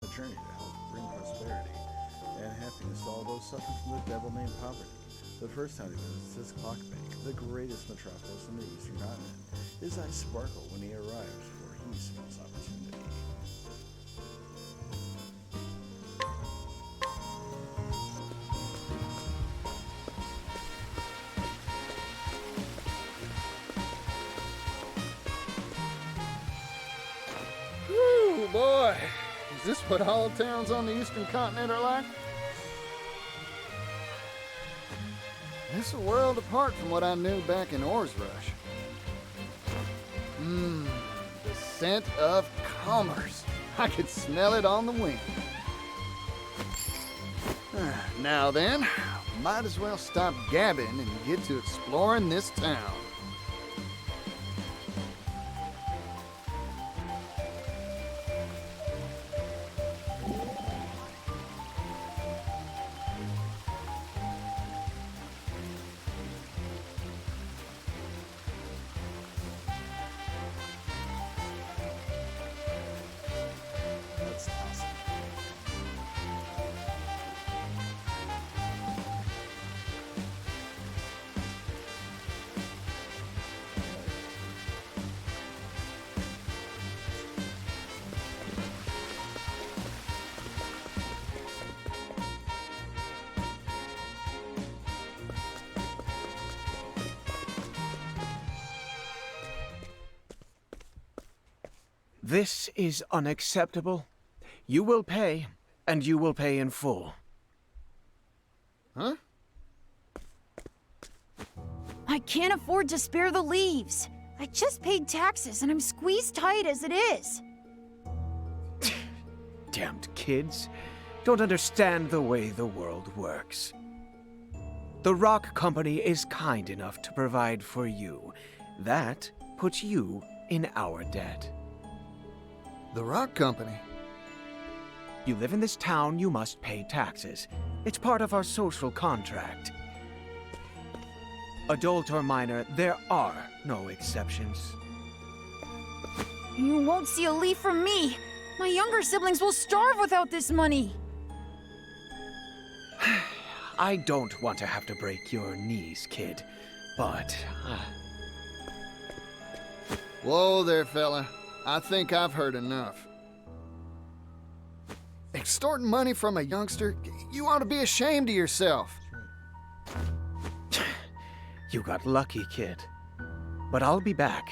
a journey to help bring prosperity and happiness to all those suffering from the devil named poverty. The first time he visits this clock bank, the greatest metropolis in the eastern continent, his eyes sparkle when he arrives, for he smells opportunity. Whew, boy. Is this what all towns on the eastern continent are like? It's a world apart from what I knew back in Oars Rush. The scent of commerce. I could smell it on the wind. Now then, might as well stop gabbing and get to exploring this town. That's awesome. This is unacceptable. You will pay, and you will pay in full. Huh? I can't afford to spare the leaves. I just paid taxes and I'm squeezed tight as it is. Damned kids. Don't understand the way the world works. The Rock Company is kind enough to provide for you. That puts you in our debt. The Rock Company? You live in this town, you must pay taxes. It's part of our social contract. Adult or minor, there are no exceptions. You won't see a leaf from me. My younger siblings will starve without this money. I don't want to have to break your knees, kid, but... Whoa there, fella. I think I've heard enough. Extorting money from a youngster? You ought to be ashamed of yourself. You got lucky, kid. But I'll be back.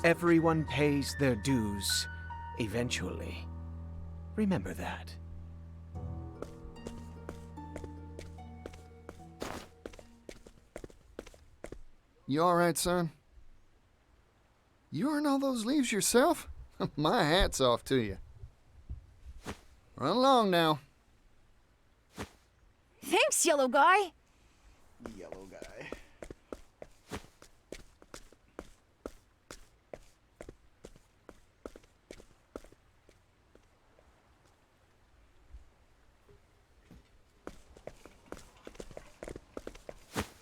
Everyone pays their dues, eventually. Remember that. You all right, son? You earn all those leaves yourself? My hat's off to you. Run along now. Thanks, yellow guy. Yellow guy.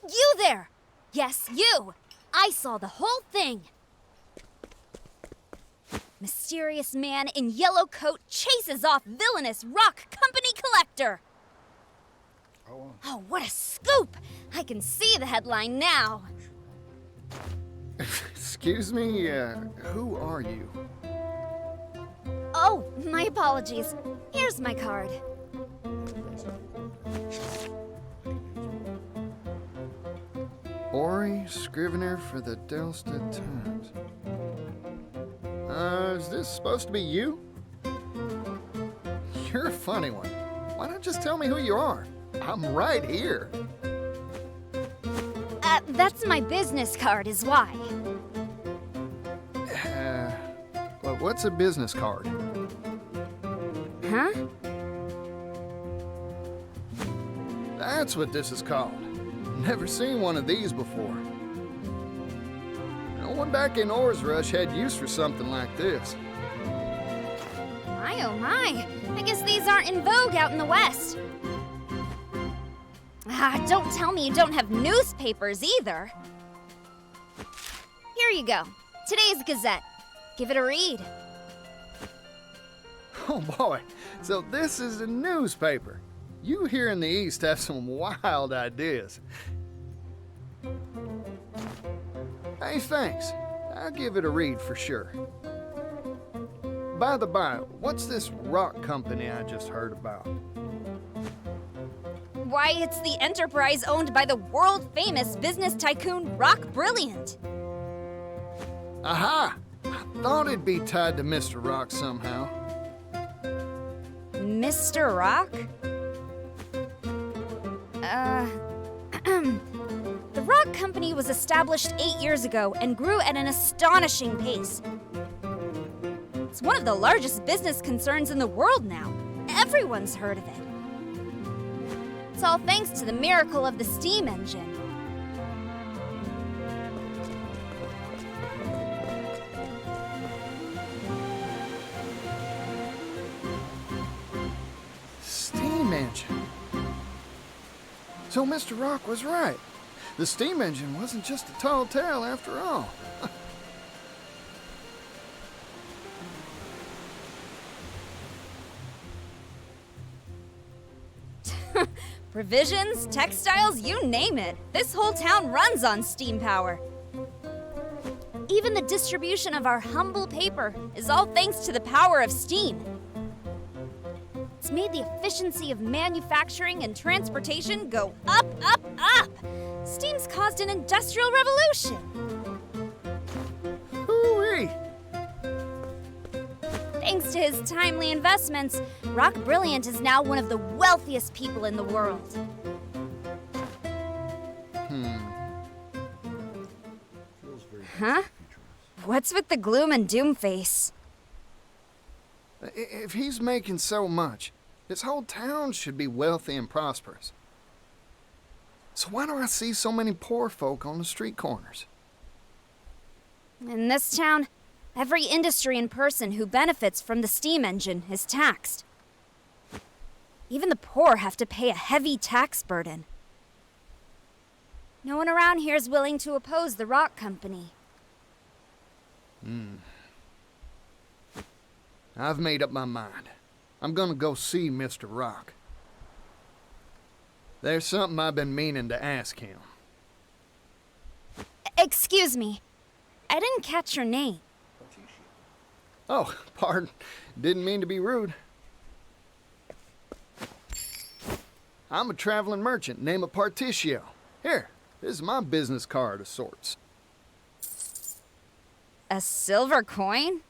You there! Yes, you! I saw the whole thing! Mysterious man in yellow coat chases off villainous Rock Company collector! Oh, what a scoop! I can see the headline now. Excuse me, who are you? Oh, my apologies. Here's my card. Ori, scrivener for the Delsted Times. Is this supposed to be you? You're a funny one. Why not just tell me who you are? I'm right here. That's my business card is why. Well, what's a business card? Huh? That's what this is called. Never seen one of these before. No one back in Oars Rush had use for something like this. My, oh my. I guess these aren't in vogue out in the West. Don't tell me you don't have newspapers either. Here you go. Today's Gazette. Give it a read. Oh boy, so this is a newspaper. You here in the East have some wild ideas. Hey, thanks. I'll give it a read for sure. By the by, what's this rock company I just heard about? Why, it's the enterprise owned by the world-famous business tycoon Rock Brilliant. Aha! I thought it'd be tied to Mr. Rock somehow. Mr. Rock? The Rock Company was established 8 years ago and grew at an astonishing pace. It's one of the largest business concerns in the world now. Everyone's heard of it. It's all thanks to the miracle of the steam engine. Steam engine. So Mr. Rock was right. The steam engine wasn't just a tall tale after all. Provisions, textiles, you name it. This whole town runs on steam power. Even the distribution of our humble paper is all thanks to the power of steam. It's made the efficiency of manufacturing and transportation go up, up, up. Steam's caused an industrial revolution. Hoo-wee! Thanks to his timely investments, Rock Brilliant is now one of the wealthiest people in the world. Feels very Huh? futuristic. What's with the gloom and doom face? If he's making so much, his whole town should be wealthy and prosperous. So why do I see so many poor folk on the street corners? In this town, every industry and person who benefits from the steam engine is taxed. Even the poor have to pay a heavy tax burden. No one around here is willing to oppose the Rock Company. I've made up my mind. I'm gonna go see Mr. Rock. There's something I've been meaning to ask him. Excuse me. I didn't catch your name. Oh, pardon. Didn't mean to be rude. I'm a traveling merchant named Partitio. Here, this is my business card of sorts. A silver coin?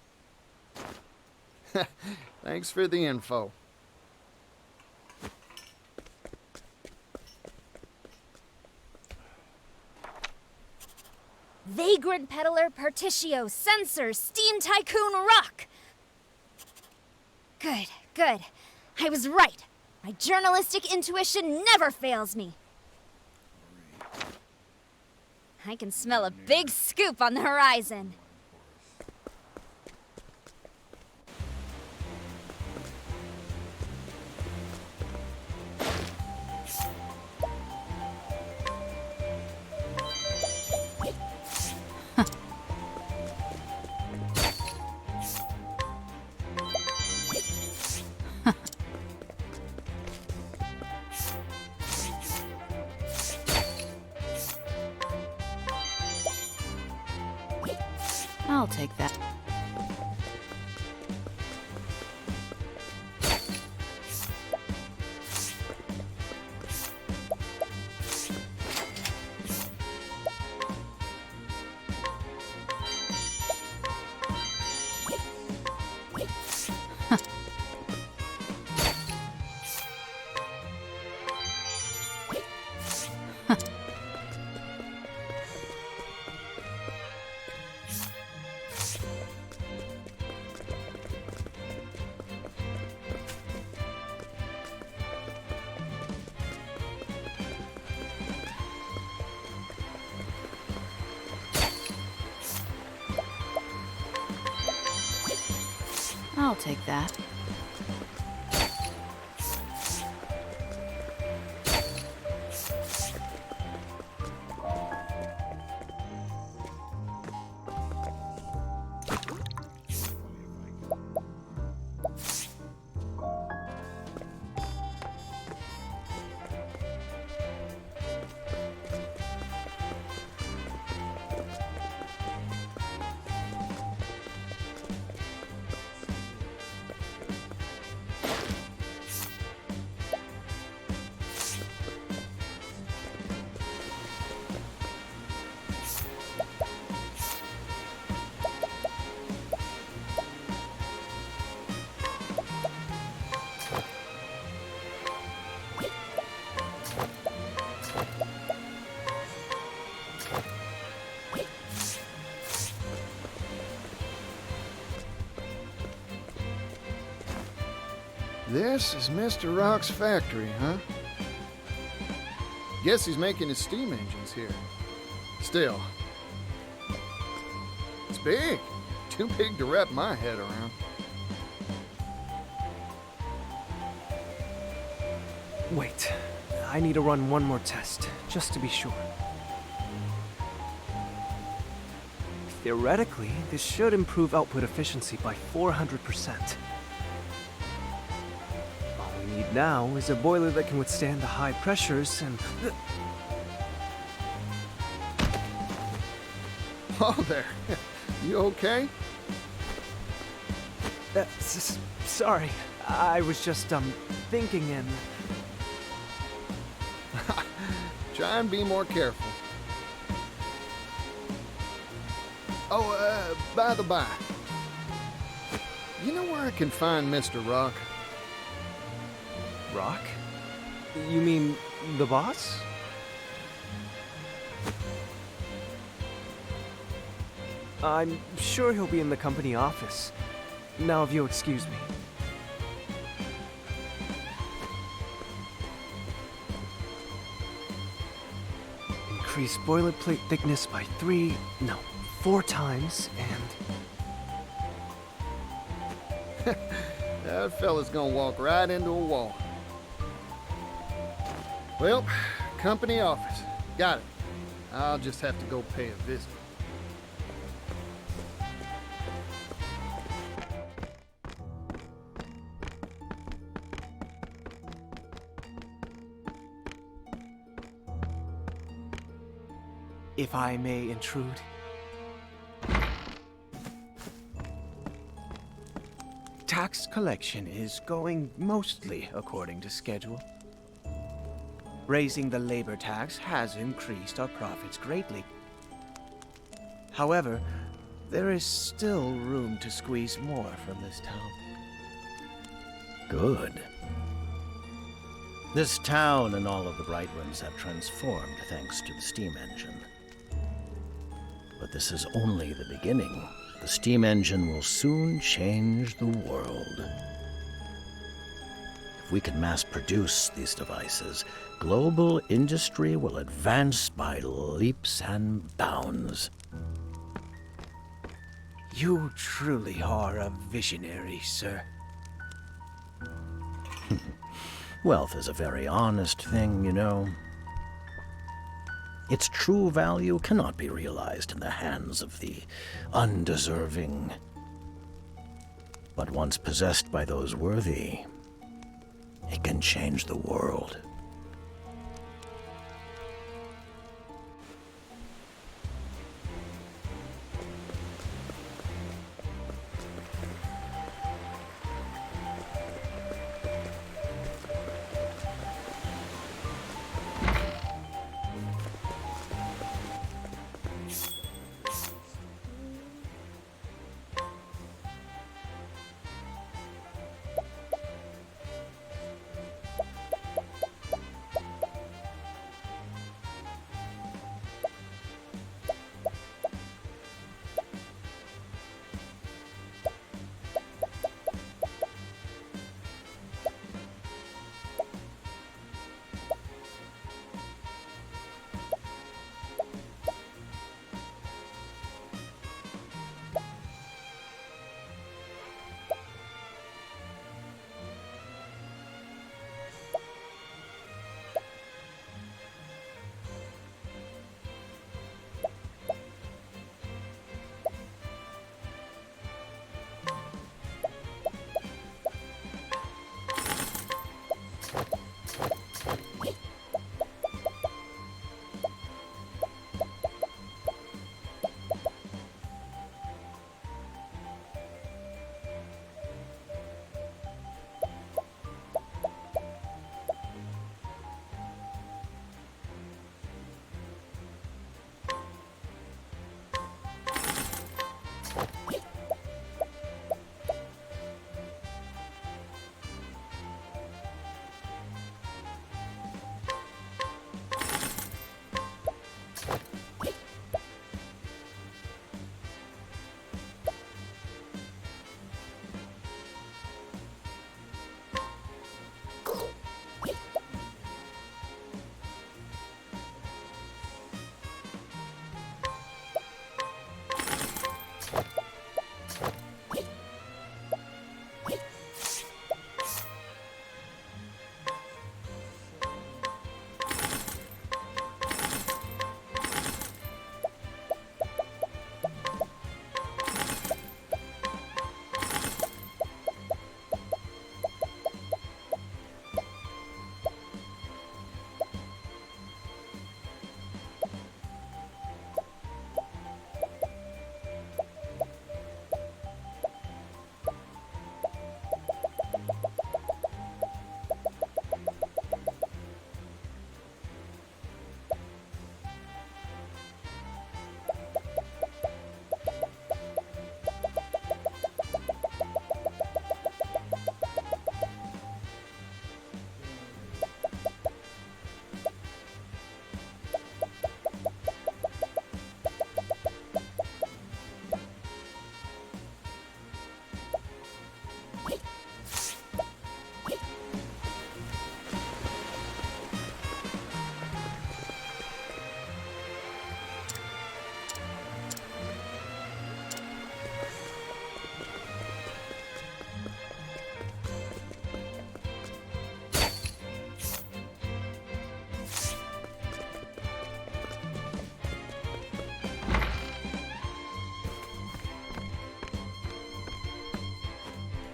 Thanks for the info. Vagrant peddler Partitio, censor, steam tycoon Rock. Good, good. I was right. My journalistic intuition never fails me. I can smell a big scoop on the horizon. I'll take that. I'll take that. This is Mr. Rock's factory, huh? Guess he's making his steam engines here. Still, it's big. Too big to wrap my head around. Wait, I need to run one more test, just to be sure. Theoretically, this should improve output efficiency by 400%. All we need now is a boiler that can withstand the high pressures and... Oh, there. You okay? Sorry, I was just, thinking and... Try and be more careful. Oh, by the by, you know where I can find Mr. Rock? Rock? You mean the boss? I'm sure he'll be in the company office. Now, if you'll excuse me. Increase boilerplate thickness by 4 times, and... That fella's gonna walk right into a wall. Well, company office. Got it. I'll just have to go pay a visit. If I may intrude. Tax collection is going mostly according to schedule. Raising the labor tax has increased our profits greatly. However, there is still room to squeeze more from this town. Good. This town and all of the Bright Ones have transformed thanks to the steam engine. But this is only the beginning. The steam engine will soon change the world. If we can mass produce these devices, global industry will advance by leaps and bounds. You truly are a visionary, sir. Wealth is a very honest thing, you know. Its true value cannot be realized in the hands of the undeserving. But once possessed by those worthy, it can change the world.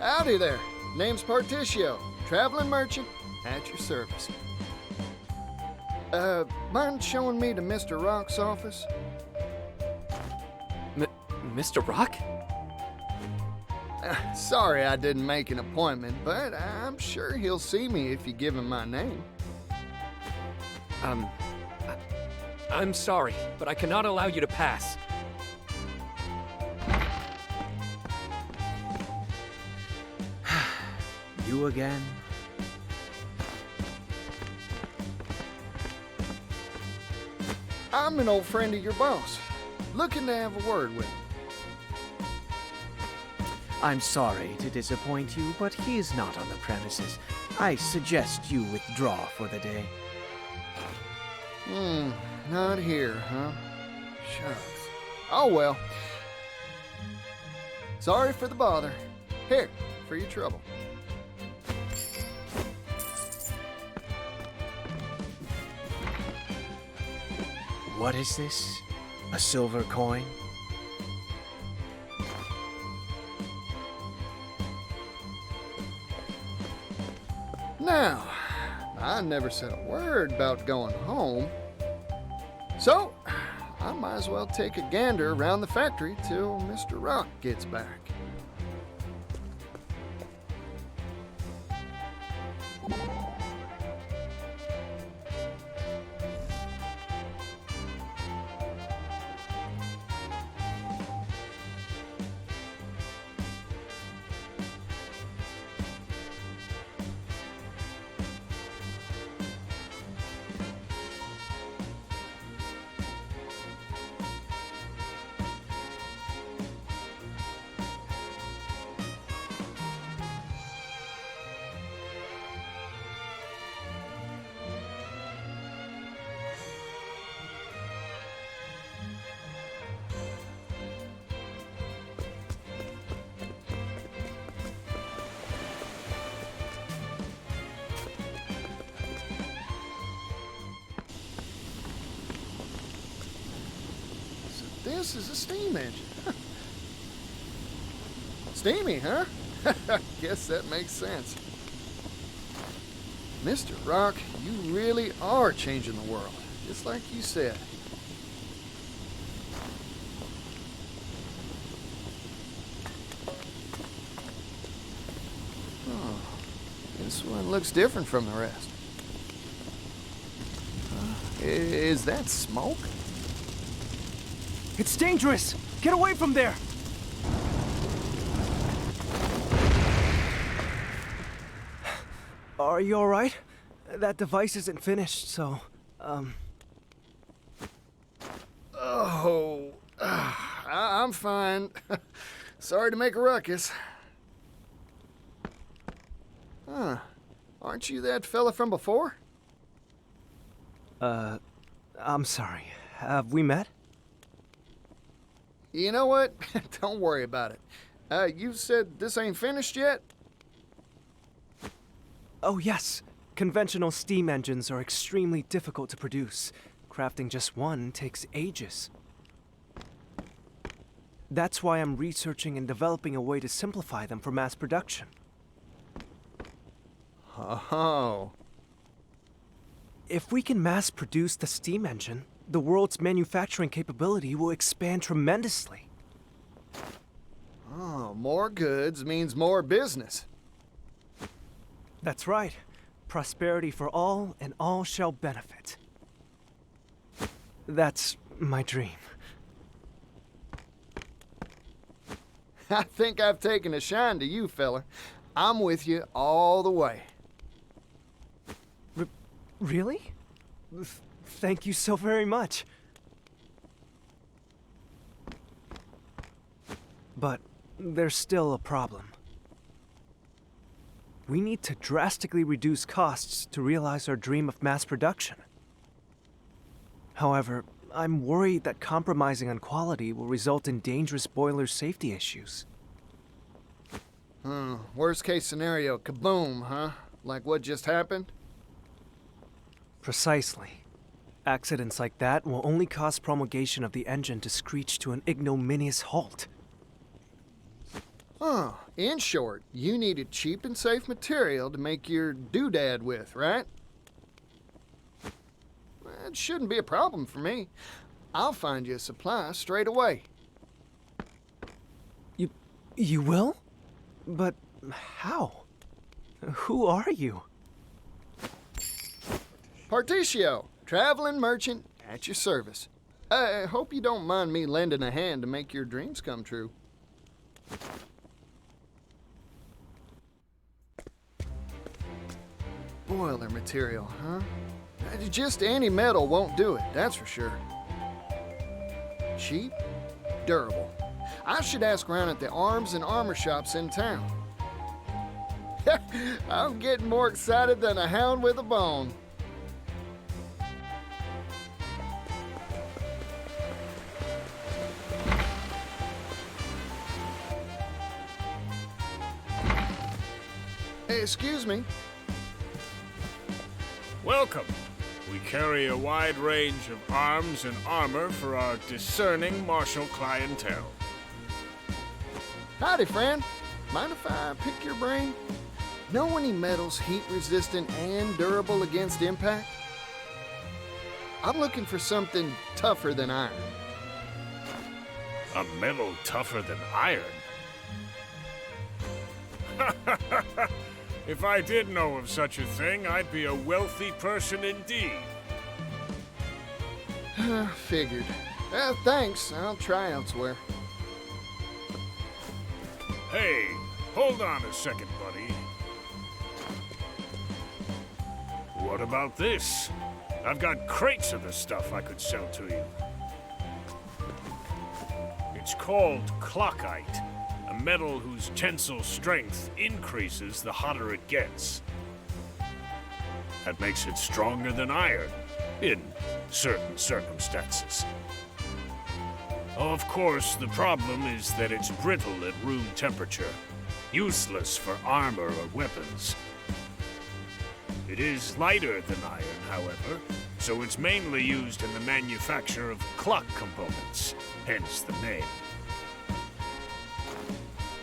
Howdy there. Name's Partitio, traveling merchant, at your service. Mind showing me to Mr. Rock's office? Mr. Rock? Sorry I didn't make an appointment, but I'm sure he'll see me if you give him my name. I'm sorry, but I cannot allow you to pass. You again? I'm an old friend of your boss, looking to have a word with him. I'm sorry to disappoint you, but he is not on the premises. I suggest you withdraw for the day. Not here, huh? Shucks. Oh well. Sorry for the bother. Here, for your trouble. What is this? A silver coin? Now, I never said a word about going home. So, I might as well take a gander around the factory till Mr. Rock gets back. This is a steam engine. Steamy, huh? Guess that makes sense. Mr. Rock, you really are changing the world, just like you said. Oh, this one looks different from the rest. Is that smoke? It's dangerous! Get away from there! Are you alright? That device isn't finished, so, Oh, I'm fine. Sorry to make a ruckus. Huh. Aren't you that fella from before? I'm sorry. Have we met? You know what? Don't worry about it. You said this ain't finished yet? Oh, yes. Conventional steam engines are extremely difficult to produce. Crafting just one takes ages. That's why I'm researching and developing a way to simplify them for mass production. Oh. If we can mass produce the steam engine, the world's manufacturing capability will expand tremendously. Oh, more goods means more business. That's right. Prosperity for all, and all shall benefit. That's my dream. I think I've taken a shine to you, fella. I'm with you all the way. Really? Thank you so very much. But there's still a problem. We need to drastically reduce costs to realize our dream of mass production. However, I'm worried that compromising on quality will result in dangerous boiler safety issues. Worst case scenario, kaboom, huh? Like what just happened? Precisely. Accidents like that will only cause promulgation of the engine to screech to an ignominious halt. Oh, in short, you needed cheap and safe material to make your doodad with, right? Well, it shouldn't be a problem for me. I'll find you a supply straight away. You will? But how? Who are you? Partitio, traveling merchant at your service. I hope you don't mind me lending a hand to make your dreams come true. Boiler material, huh? Just any metal won't do it, that's for sure. Cheap, durable. I should ask around at the arms and armor shops in town. I'm getting more excited than a hound with a bone. Hey, excuse me. Welcome. We carry a wide range of arms and armor for our discerning martial clientele. Howdy, friend. Mind if I pick your brain? Know any metals heat-resistant and durable against impact? I'm looking for something tougher than iron. A metal tougher than iron? If I did know of such a thing, I'd be a wealthy person indeed. Figured. Thanks. I'll try elsewhere. Hey, hold on a second, buddy. What about this? I've got crates of the stuff I could sell to you. It's called clockite, a metal whose tensile strength increases the hotter it gets. That makes it stronger than iron, in certain circumstances. Of course, the problem is that it's brittle at room temperature, useless for armor or weapons. It is lighter than iron, however, so it's mainly used in the manufacture of clock components, hence the name.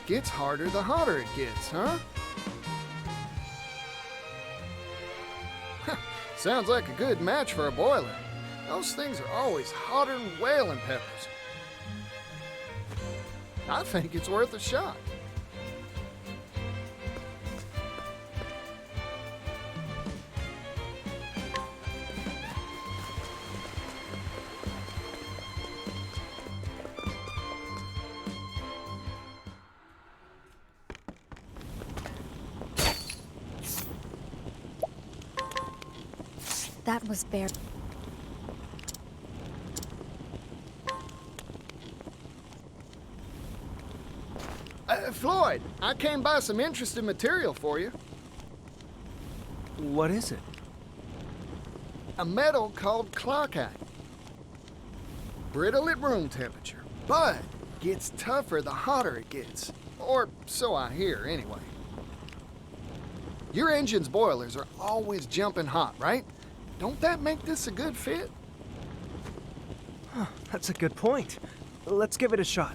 Gets harder the hotter it gets, huh? Sounds like a good match for a boiler. Those things are always hotter than whaling peppers. I think it's worth a shot. That was bare. Floyd, I came by some interesting material for you. What is it? A metal called clockite. Brittle at room temperature, but gets tougher the hotter it gets. Or so I hear, anyway. Your engine's boilers are always jumping hot, right? Don't that make this a good fit? Huh, that's a good point. Let's give it a shot.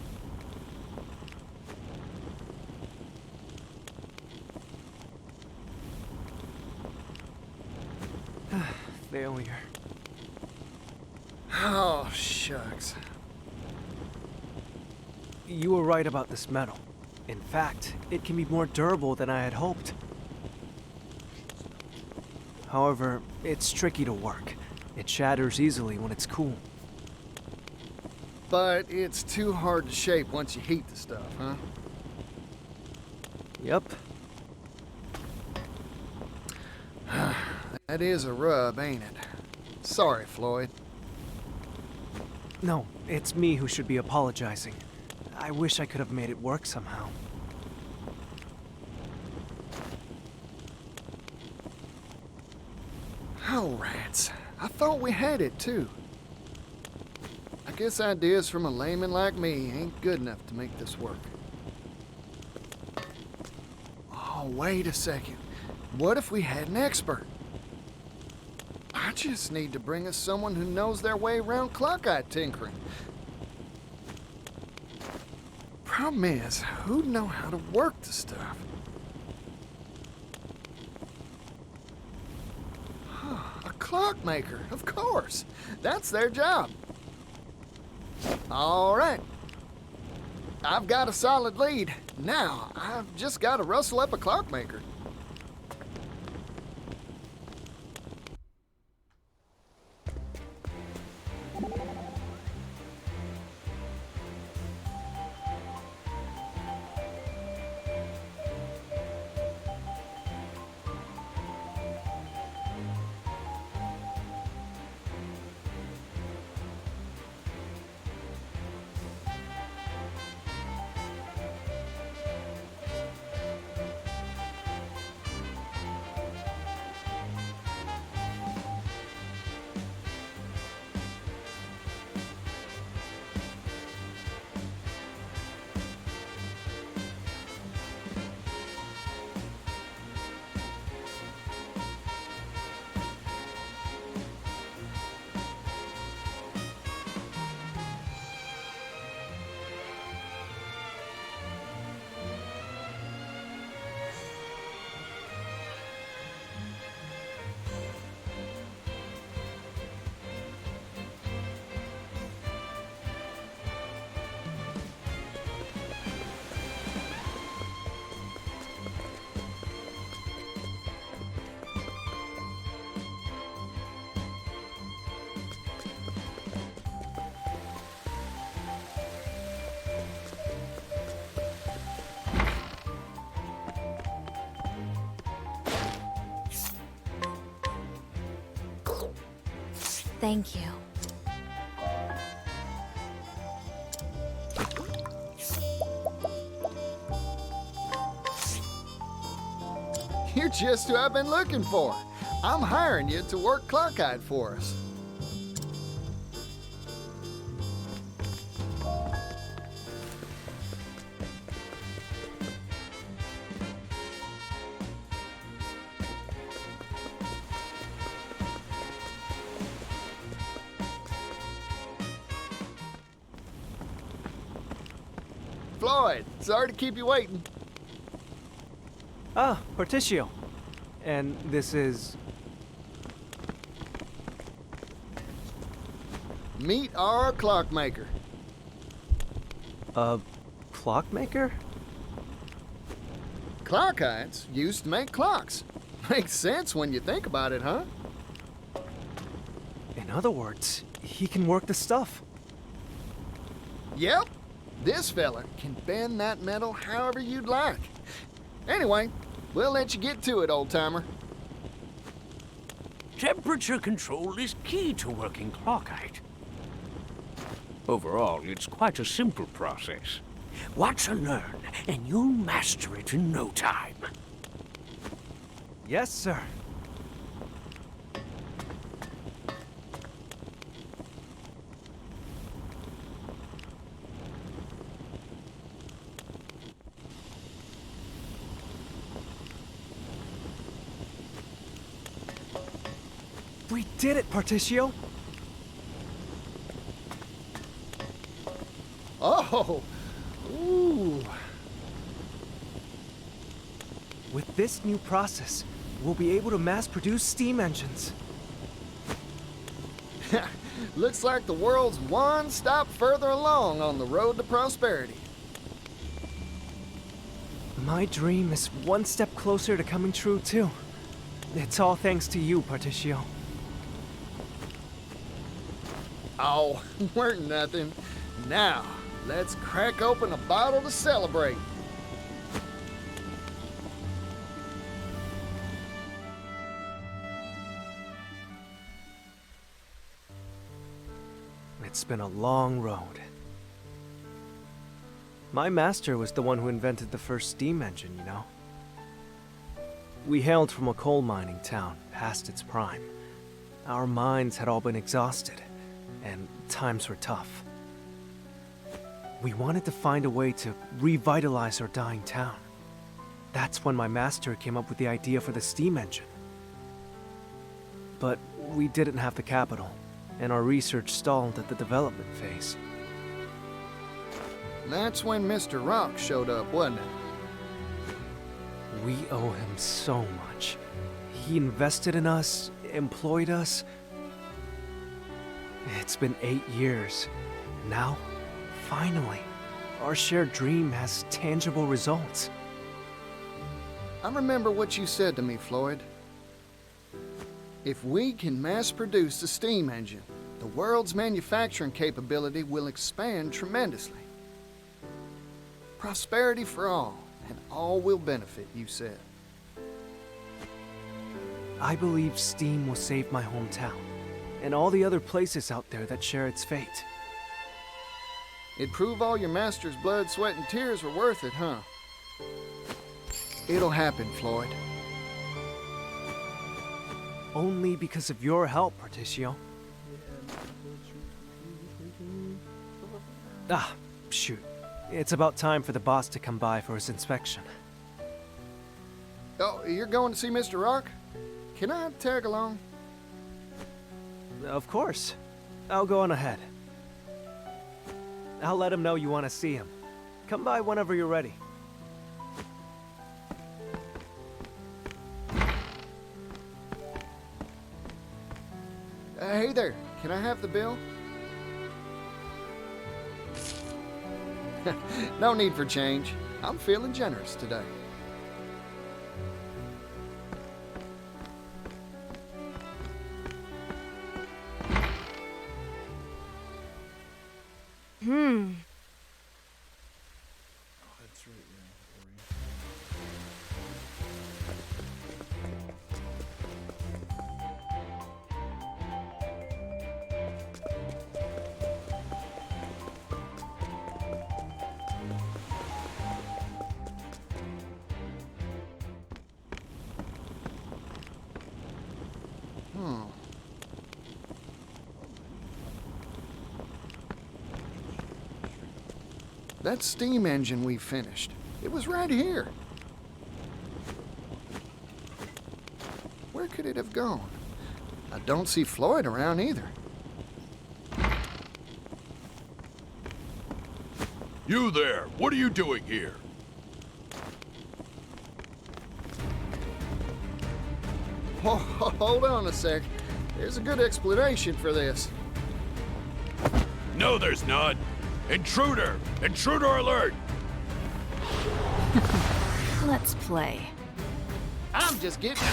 Failure. Oh, shucks. You were right about this metal. In fact, it can be more durable than I had hoped. However, it's tricky to work. It shatters easily when it's cool. But it's too hard to shape once you heat the stuff, huh? Yep. That is a rub, ain't it? Sorry, Floyd. No, it's me who should be apologizing. I wish I could have made it work somehow. Oh, rats. I thought we had it, too. I guess ideas from a layman like me ain't good enough to make this work. Oh, wait a second. What if we had an expert? I just need to bring us someone who knows their way around clockite tinkering. problem is, who'd know how to work the stuff? A clockmaker, of course. That's their job. All right. I've got a solid lead. Now, I've just got to rustle up a clockmaker. Thank you. You're just who I've been looking for. I'm hiring you to work clockite for us. Floyd, sorry to keep you waiting. Ah, Partitio. And this is... Meet our clockmaker. a clockmaker? Clockites used to make clocks. Makes sense when you think about it, huh? In other words, he can work the stuff. Yep. This fella can bend that metal however you'd like. Anyway, we'll let you get to it, old-timer. Temperature control is key to working clockite. Overall, it's quite a simple process. Watch and learn, and you'll master it in no time. Yes, sir. We did it, Partitio! Oh! Ooh! With this new process, we'll be able to mass-produce steam engines. Looks like the world's one stop further along on the road to prosperity. My dream is one step closer to coming true, too. It's all thanks to you, Partitio. Oh, we're nothing. Now, let's crack open a bottle to celebrate. It's been a long road. My master was the one who invented the first steam engine, you know. We hailed from a coal mining town, past its prime. Our minds had all been exhausted, and times were tough. We wanted to find a way to revitalize our dying town. That's when my master came up with the idea for the steam engine. But we didn't have the capital, and our research stalled at the development phase. And that's when Mr. Rock showed up, wasn't it? We owe him so much. He invested in us, employed us. It's been 8 years. Now, finally, our shared dream has tangible results. I remember what you said to me, Floyd. If we can mass produce the steam engine, the world's manufacturing capability will expand tremendously. Prosperity for all, and all will benefit, you said. I believe steam will save my hometown, and all the other places out there that share its fate. It'd prove all your master's blood, sweat, and tears were worth it, huh? It'll happen, Floyd. Only because of your help, Partitio. Ah, shoot. It's about time for the boss to come by for his inspection. Oh, you're going to see Mr. Rock? Can I tag along? Of course. I'll go on ahead. I'll let him know you want to see him. Come by whenever you're ready. Hey there, can I have the bill? No need for change. I'm feeling generous today. Oh, that's right, yeah. That steam engine we finished, it was right here. Where could it have gone? I don't see Floyd around either. You there! What are you doing here? Oh, hold on a sec. There's a good explanation for this. No, there's not. Intruder! Intruder alert! Let's play. I'm just getting...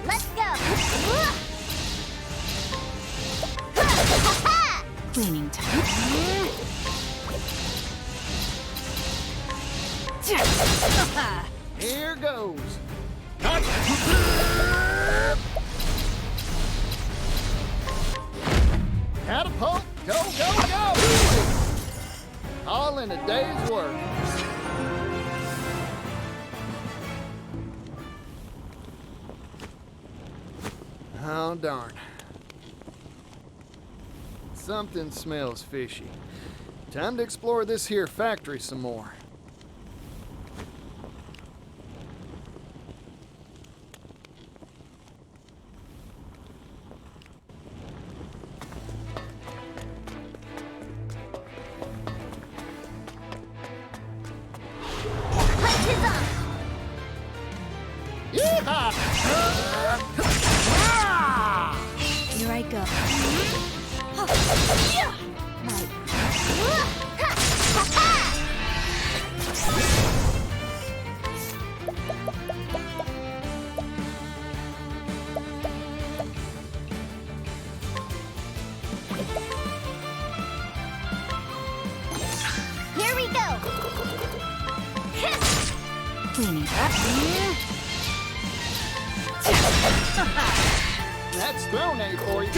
Let's go! Cleaning time. Here goes. Catapult, go, go, go! All in a day's work. Oh, darn. Something smells fishy. Time to explore this here factory some more. Yeehaw! Here I go. Here we go! Cleaning up. That's thrown A for you.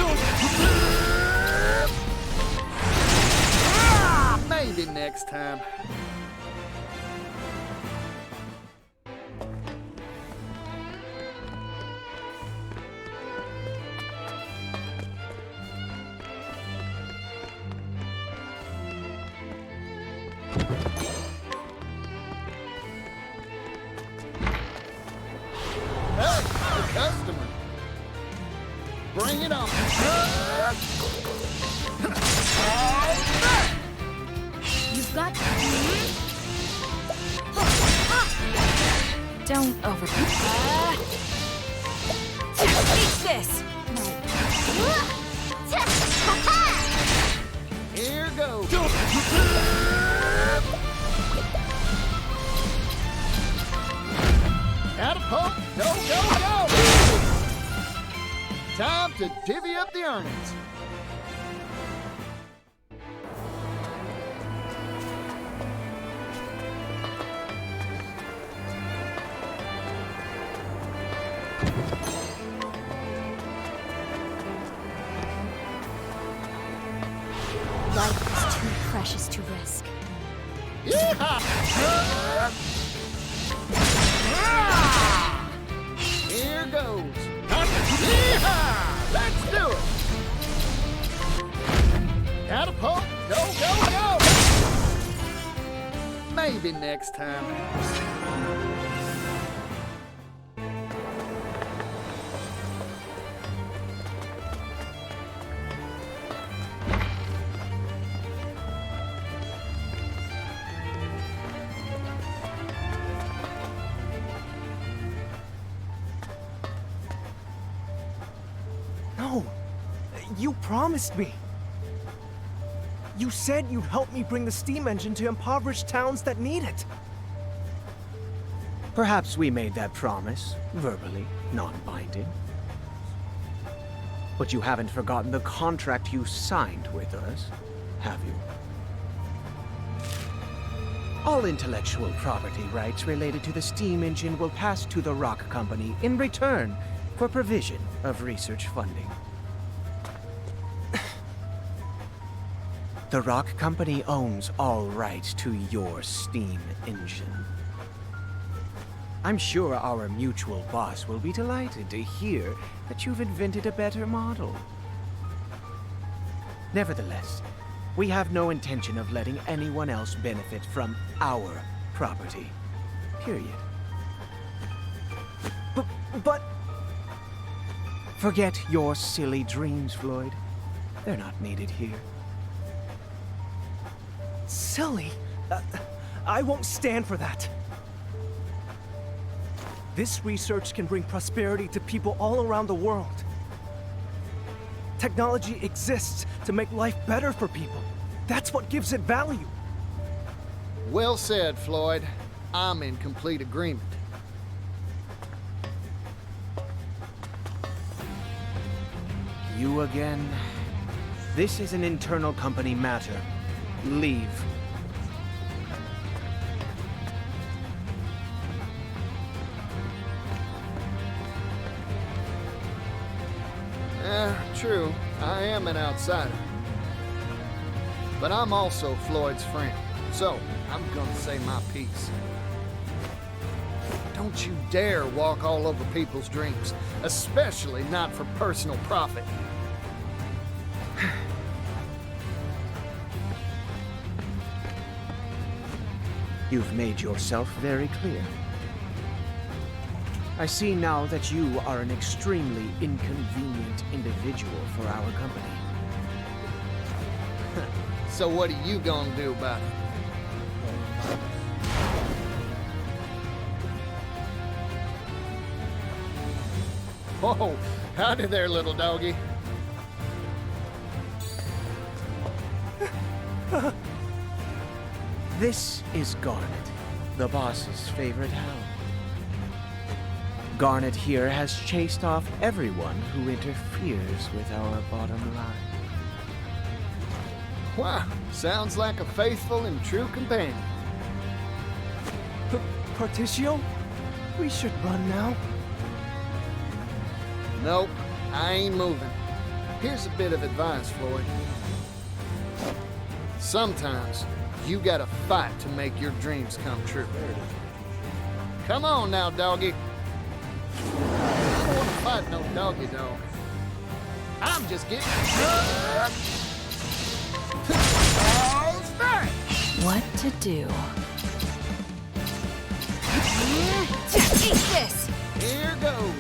Maybe next time. Bring it on. You've got... Don't over... Take this! Here goes. Catapult, go, go, go! Time to divvy up the earnings. Life is too precious to risk. Yeehaw! Here goes. Yeehaw! Let's do it! Catapult, go, go, go! Maybe next time. No, you promised me. You said you'd help me bring the steam engine to impoverished towns that need it. Perhaps we made that promise, verbally, non-binding. But you haven't forgotten the contract you signed with us, have you? All intellectual property rights related to the steam engine will pass to the Rock Company in return for provision of research funding. The Rock Company owns all rights to your steam engine. I'm sure our mutual boss will be delighted to hear that you've invented a better model. Nevertheless, we have no intention of letting anyone else benefit from our property. Period. But... Forget your silly dreams, Floyd. They're not needed here. Silly? I won't stand for that. This research can bring prosperity to people all around the world. Technology exists to make life better for people. That's what gives it value. Well said, Floyd. I'm in complete agreement. You again? This is an internal company matter. Leave. True. I am an outsider. But I'm also Floyd's friend. So, I'm gonna say my piece. Don't you dare walk all over people's dreams, especially not for personal profit. You've made yourself very clear. I see now that you are an extremely inconvenient individual for our company. So what are you gonna do about it? Whoa, howdy there, little doggy. This is Garnet, the boss's favorite hound. Garnet here has chased off everyone who interferes with our bottom line. Wow, sounds like a faithful and true companion. Partitio? We should run now. Nope, I ain't moving. Here's a bit of advice, Floyd. Sometimes you gotta fight to make your dreams come true. Come on now, doggy. I don't want to fight no doggy dog. I'm just getting... What to do? Eat this! Here goes.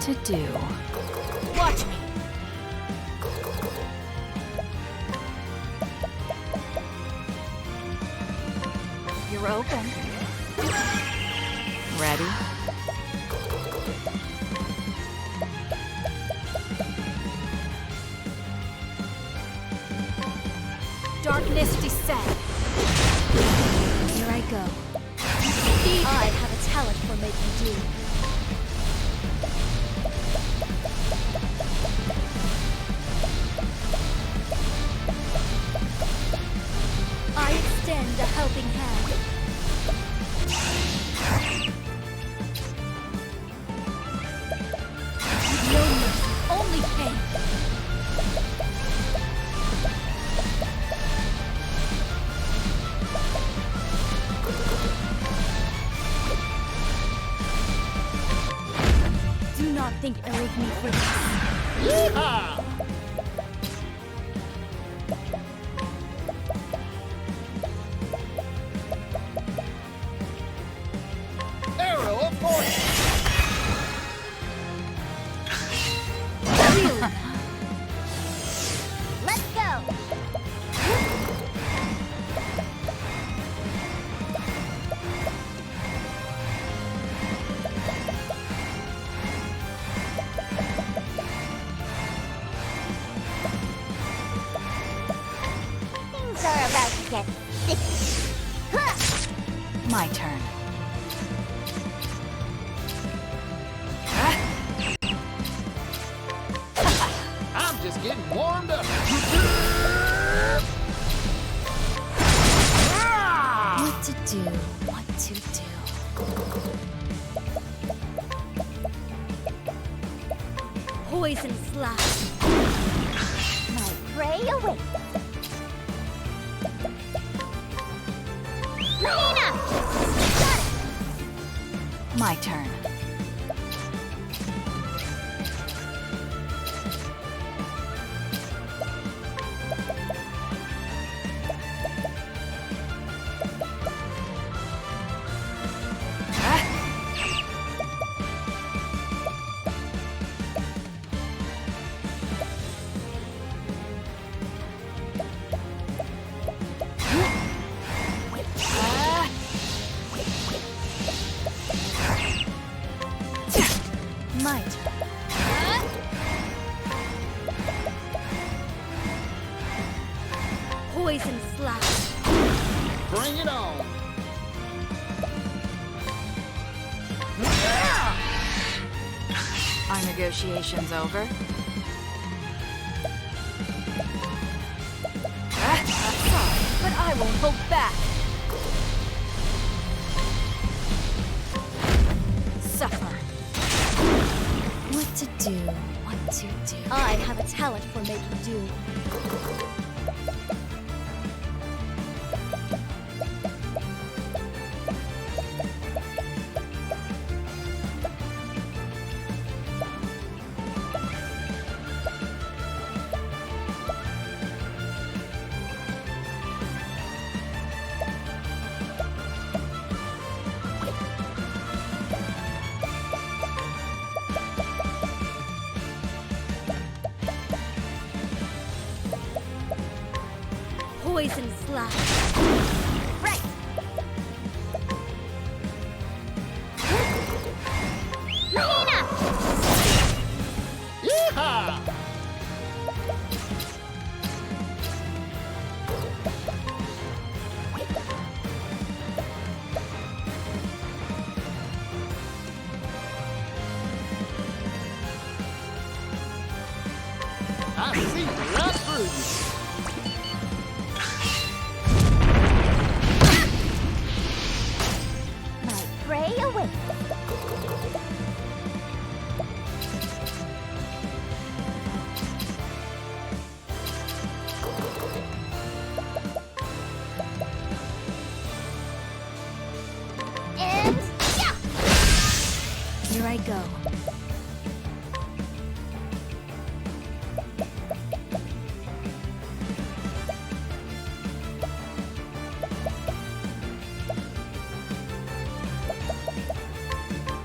to do? Watch me. You're open. Ready? Darkness descend. Here I go. I have a talent for making do. I extend a helping hand. No mercy, only pain. Do not think ill of me for this. Yeehaw! Arrow of fortune! Really? Let's go! Things are about to get sticky. My turn. I'm just getting warmed up. What to do, what to do. Poison slash. My prey awaits. Nina! Got it! My turn. My turn. Poison slash. Bring it on. Are negotiations over? But I won't hold back. Suffer. What to do, what to do. I have a talent for making do. Poison slash. Right. Nina! Yeehaw! I see right through you. My prey awaits. And yeah! Here I go.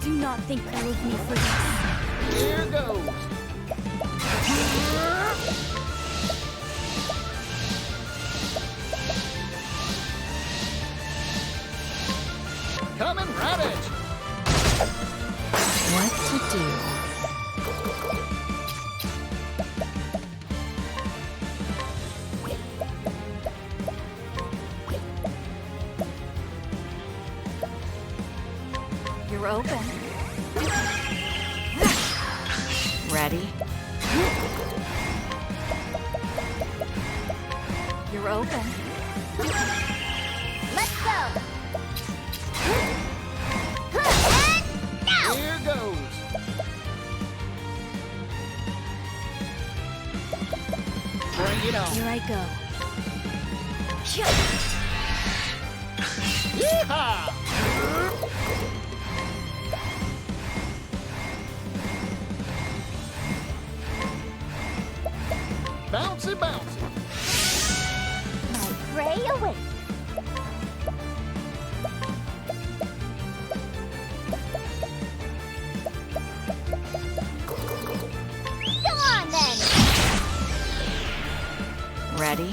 Do not think ill of me for this. Here goes. Coming right at you. What to do? You're open. Ready? You're open. Let's go! Here goes. Bring it on. Here I go. Yeehaw! Bouncy, bouncy. My prey awaits. Come on then! Ready?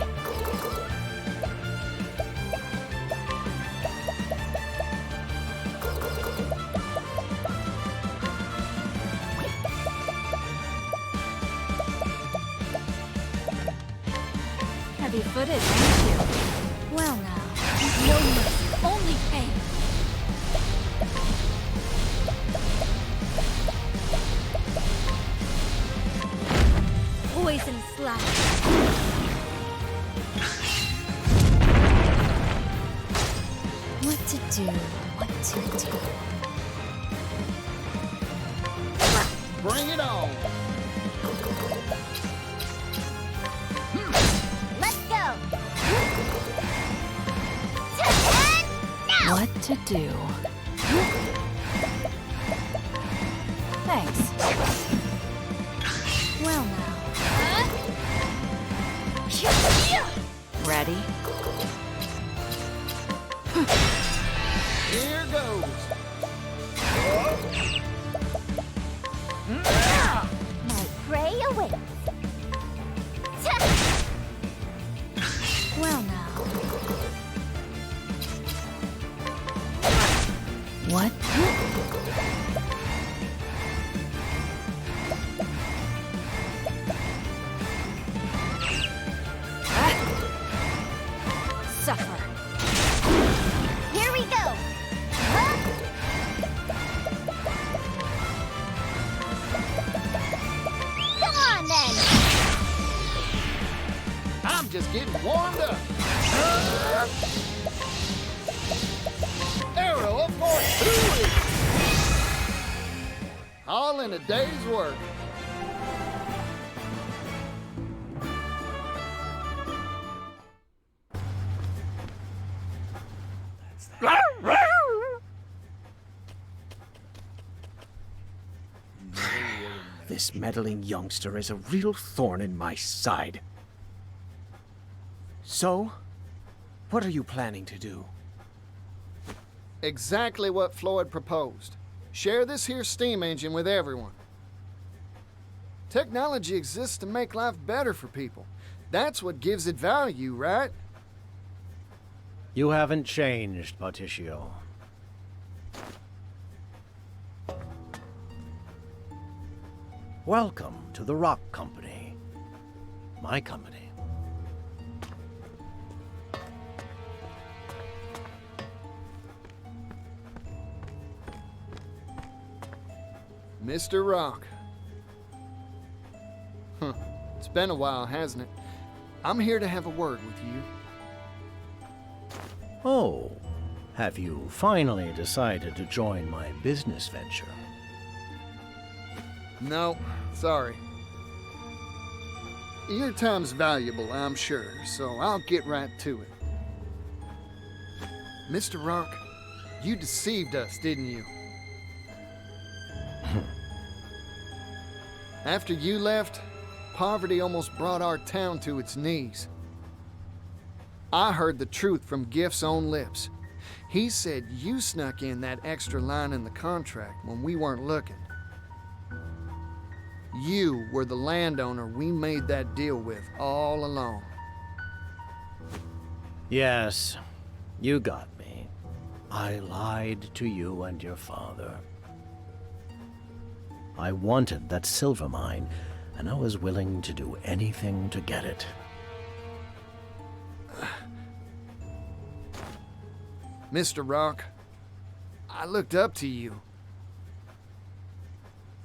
Heavy-footed, thank you. Well now, no mercy, only pain. Poison slash. What to do? What to do? Bring it on. Let's go! What to do? Thanks. Well now. Ready? Here goes. My prey awaits. Well now. What? Suffer. Here we go. Huh? Come on then. I'm just getting warmed up. Arrow of fortune. All in a day's work. This meddling youngster is a real thorn in my side. So, what are you planning to do? Exactly what Floyd proposed. Share this here steam engine with everyone. Technology exists to make life better for people. That's what gives it value, right? You haven't changed, Partitio. Welcome to the Rock Company. My company. Mr. Rock. Huh. It's been a while, hasn't it? I'm here to have a word with you. Oh, have you finally decided to join my business venture? No, sorry. Your time's valuable, I'm sure, so I'll get right to it. Mr. Rock, you deceived us, didn't you? After you left, poverty almost brought our town to its knees. I heard the truth from Gift's own lips. He said you snuck in that extra line in the contract when we weren't looking. You were the landowner we made that deal with all along. Yes, you got me. I lied to you and your father. I wanted that silver mine, and I was willing to do anything to get it. Mr. Rock, I looked up to you.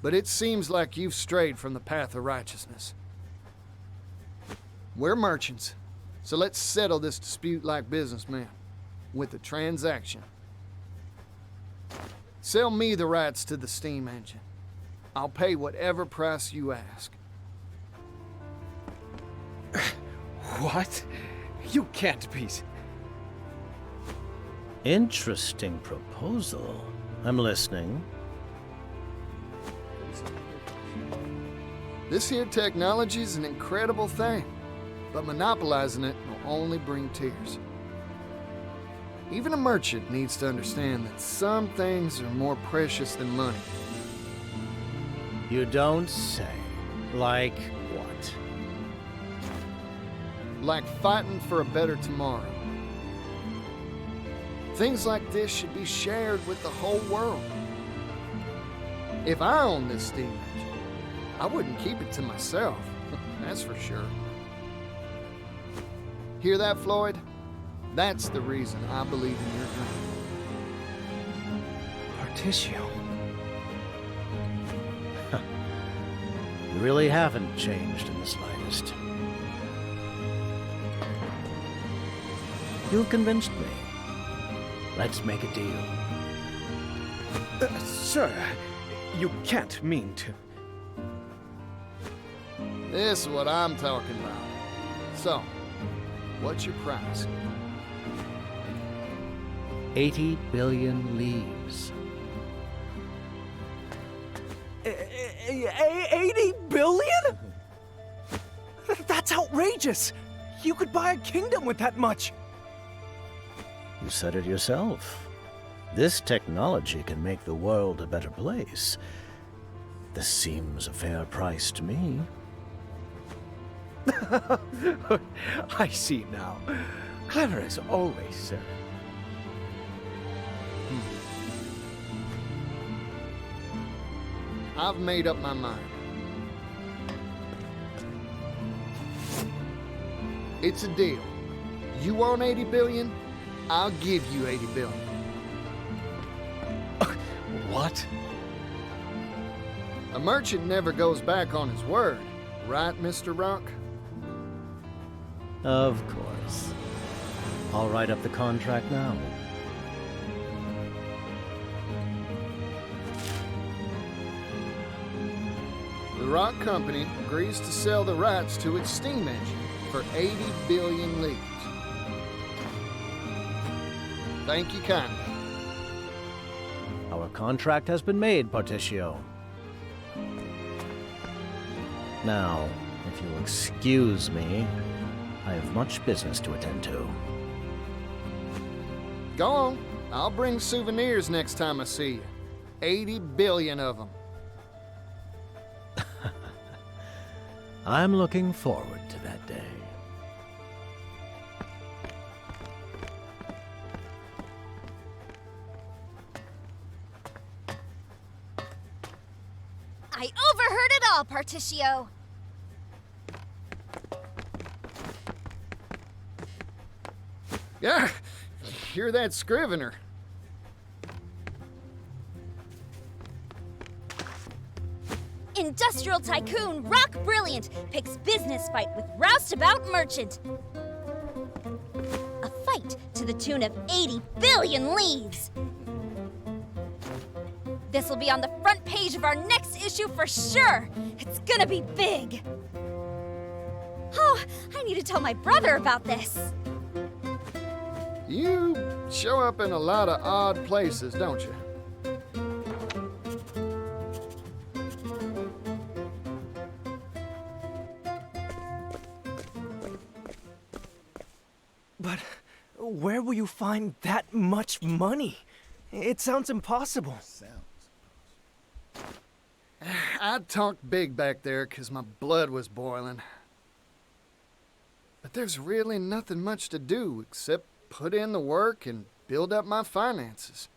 But it seems like you've strayed from the path of righteousness. We're merchants, so let's settle this dispute like businessmen, with a transaction. Sell me the rights to the steam engine. I'll pay whatever price you ask. What? You can't be. Interesting proposal. I'm listening. This here technology's an incredible thing, but monopolizing it will only bring tears. Even a merchant needs to understand that some things are more precious than money. You don't say. Like what? Like fighting for a better tomorrow. Things like this should be shared with the whole world. If I owned this steam engine, I wouldn't keep it to myself, that's for sure. Hear that, Floyd? That's the reason I believe in your dream. Partitio. You really haven't changed in the slightest. You've convinced me. Let's make a deal. Sir, you can't mean to. This is what I'm talking about. So, what's your price? 80 billion leaves. 80 billion? That's outrageous! You could buy a kingdom with that much! You said it yourself. This technology can make the world a better place. This seems a fair price to me. I see now. Clever as always, sir. I've made up my mind. It's a deal. You want 80 billion? I'll give you 80 billion. What? A merchant never goes back on his word, right, Mr. Rock? Of course. I'll write up the contract now. The Rock Company agrees to sell the rights to its steam engine for 80 billion leaves. Thank you kindly. Our contract has been made, Partitio. Now, if you'll excuse me, I have much business to attend to. Go on. I'll bring souvenirs next time I see you. 80 billion of them. I'm looking forward to that day. I overheard it all, Partitio. Yeah, hear that scrivener. Industrial tycoon Rock Brilliant picks business fight with roustabout merchant. A fight to the tune of 80 billion leaves. This will be on the front page of our next issue for sure. It's gonna be big. Oh, I need to tell my brother about this. You show up in a lot of odd places, don't you? But where will you find that much money? It sounds impossible. I talked big back there 'cause my blood was boiling. But there's really nothing much to do except put in the work and build up my finances.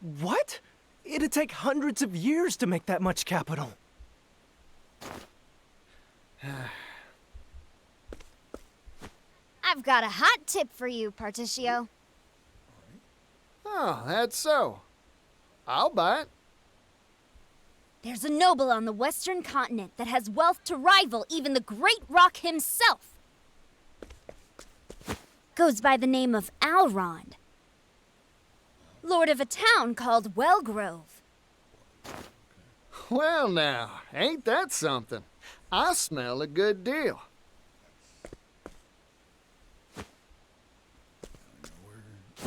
What? It'd take hundreds of years to make that much capital. I've got a hot tip for you, Partitio. Oh, that's so. I'll buy it. There's a noble on the western continent that has wealth to rival even the great Rock himself. Goes by the name of Alrond, lord of a town called Wellgrove. Well now, ain't that something? I smell a good deal.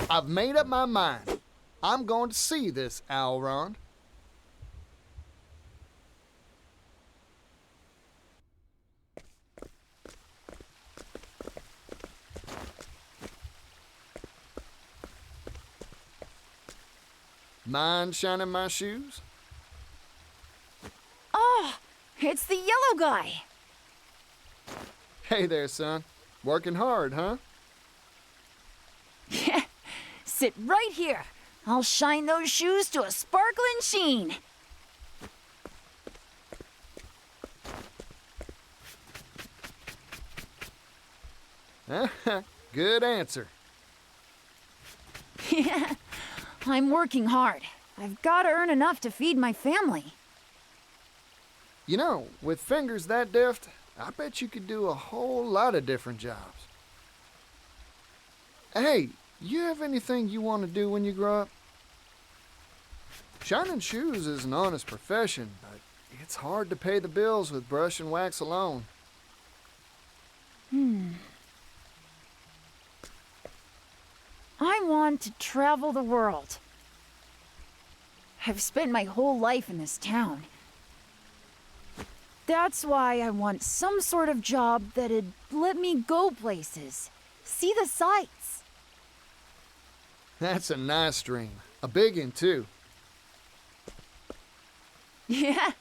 I've made up my mind. I'm going to see this Alrond. Mind shining my shoes? Oh, it's the yellow guy. Hey there, son. Working hard, huh? Yeah, sit right here. I'll shine those shoes to a sparkling sheen. Good answer. Yeah, I'm working hard. I've got to earn enough to feed my family. You know, with fingers that deft, I bet you could do a whole lot of different jobs. Hey, you have anything you want to do when you grow up? Shining shoes is an honest profession, but it's hard to pay the bills with brush and wax alone. I want to travel the world. I've spent my whole life in this town. That's why I want some sort of job that'd let me go places, see the sights. That's a nice dream. A big one, too. Yeah.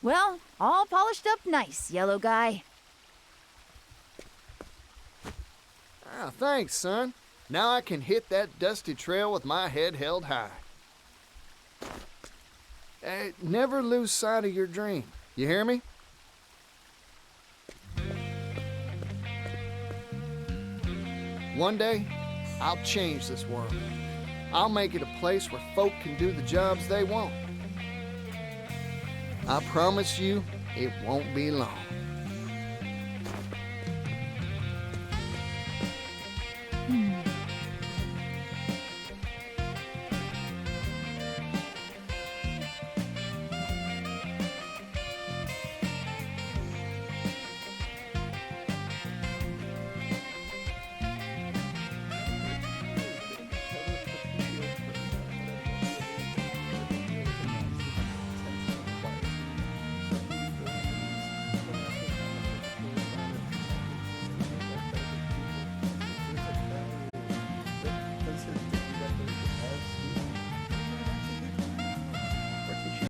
Well, all polished up nice, yellow guy. Ah, thanks, son. Now I can hit that dusty trail with my head held high. Never lose sight of your dream. You hear me? One day, I'll change this world. I'll make it a place where folk can do the jobs they want. I promise you, it won't be long.